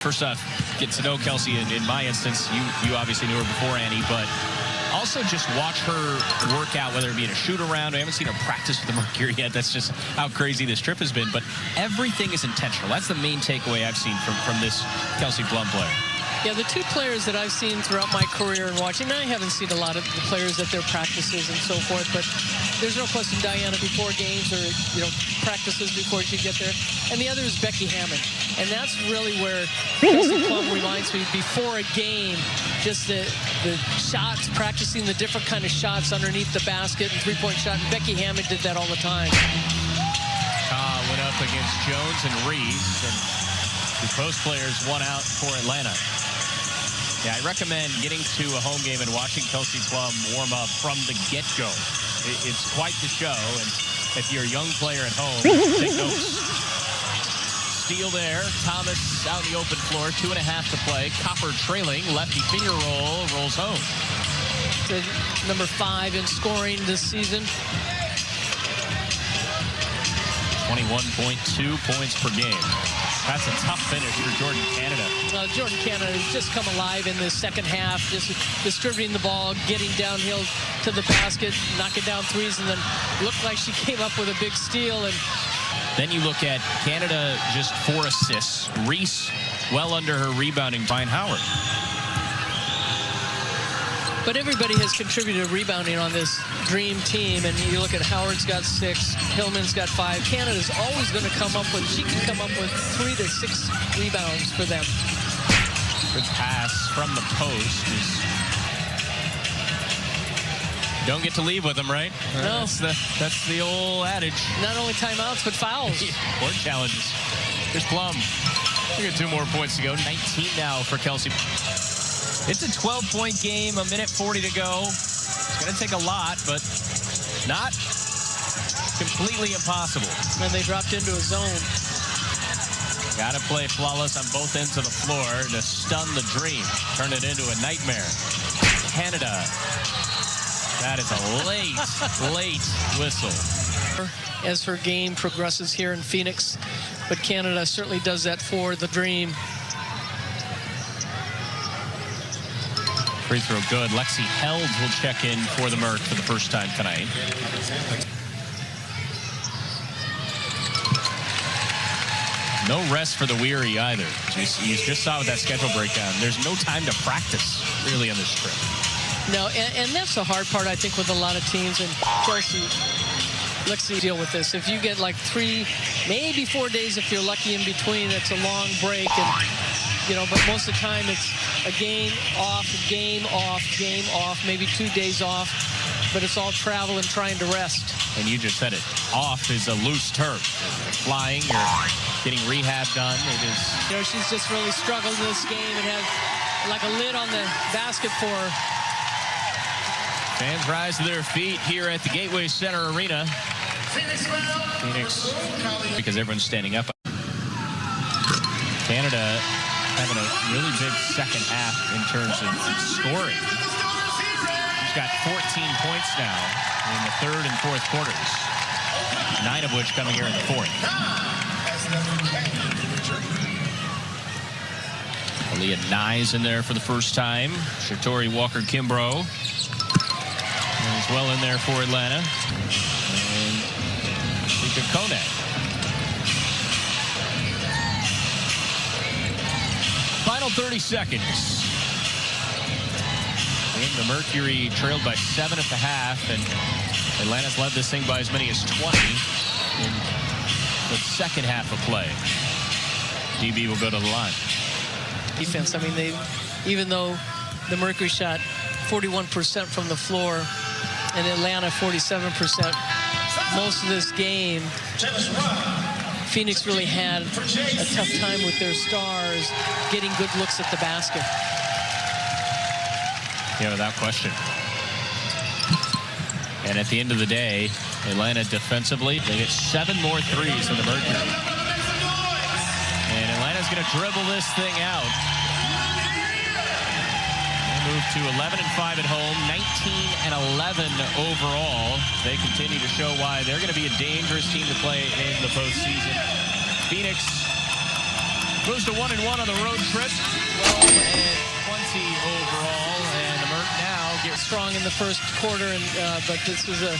First off, get to know Kelsey. In my instance, you obviously knew her before Annie, but also just watch her work out, whether it be in a shoot-around. I haven't seen her practice with the Mercury yet. That's just how crazy this trip has been. But everything is intentional. That's the main takeaway I've seen from this Kelsey Plum player. Yeah, the two players that I've seen throughout my career and watching, I haven't seen a lot of the players at their practices and so forth, but there's no question Diana before games or, practices before she get there. And the other is Becky Hammond. And that's really where Kelsey Plum reminds me before a game, just the shots, practicing the different kind of shots underneath the basket and three-point shot. And Becky Hammond did that all the time. Went up against Jones and Reeves, and both players won out for Atlanta. Yeah, I recommend getting to a home game and watching Kelsey Plum warm up from the get-go. It's quite the show, and if you're a young player at home, take notes. Steal there. Thomas out in the open floor. 2.5 to play. Copper trailing. Lefty finger roll. Rolls home. Number 5 in scoring this season. 21.2 points per game. That's a tough finish for Jordan Canada. Jordan Canada has just come alive in the second half, just distributing the ball, getting downhill to the basket, knocking down threes, and then looked like she came up with a big steal. And then you look at Canada, just 4 assists. Reese well under her rebounding behind Howard. But everybody has contributed rebounding on this dream team, and you look at Howard's got 6, Hillman's got 5. Canada's always going to come up with, she can come up with 3 to 6 rebounds for them. Good pass from the post. Don't get to leave with them, right? No. That's the old adage. Not only timeouts, but fouls. Board challenges. Here's Plum. We got 2 more points to go. 19 now for Kelsey. It's a 12-point game, 1:40 to go. It's going to take a lot, but not completely impossible. And they dropped into a zone. Got to play flawless on both ends of the floor to stun the dream, turn it into a nightmare. Canada. That is a late whistle. As her game progresses here in Phoenix, but Canada certainly does that for the dream. Free throw good. Lexi Held will check in for the Merc for the first time tonight. No rest for the weary either. You just saw with that schedule breakdown. There's no time to practice really on this trip. No, and that's the hard part, I think, with a lot of teams. And Chelsea, Lexi deal with this. If you get like 3, maybe 4 days if you're lucky in between, it's a long break. And but most of the time it's a game off, game off, game off, maybe 2 days off, but it's all travel and trying to rest. And you just said it. Off is a loose term. You're flying, you're getting rehab done. It is. She's just really struggled in this game and has like a lid on the basket for her. Fans rise to their feet here at the Gateway Center Arena. Phoenix, because everyone's standing up. Canada having a really big second half in terms of scoring. She's got 14 points now in the third and fourth quarters, 9 of which coming here in the fourth. Aaliyah Nyes in there for the first time. Shatori Walker-Kimbrough is well in there for Atlanta. And Rika Konek. Final 30 seconds. And the Mercury trailed by 7 at the half, and Atlanta's led this thing by as many as 20 in the second half of play. DB will go to the line. Defense, I mean, even though the Mercury shot 41% from the floor and Atlanta 47%, most of this game, Phoenix really had a tough time with their stars getting good looks at the basket. Yeah, without question. And at the end of the day, Atlanta defensively, they get 7 more threes than the Mercury. And Atlanta's going to dribble this thing out. They move to 11-5 at home, 19-11 overall. They continue to show why they're going to be a dangerous team to play in the postseason. Phoenix Moves to 1-1 on the road trip. 12-20 overall, and the Merc now gets strong in the first quarter, and but this is a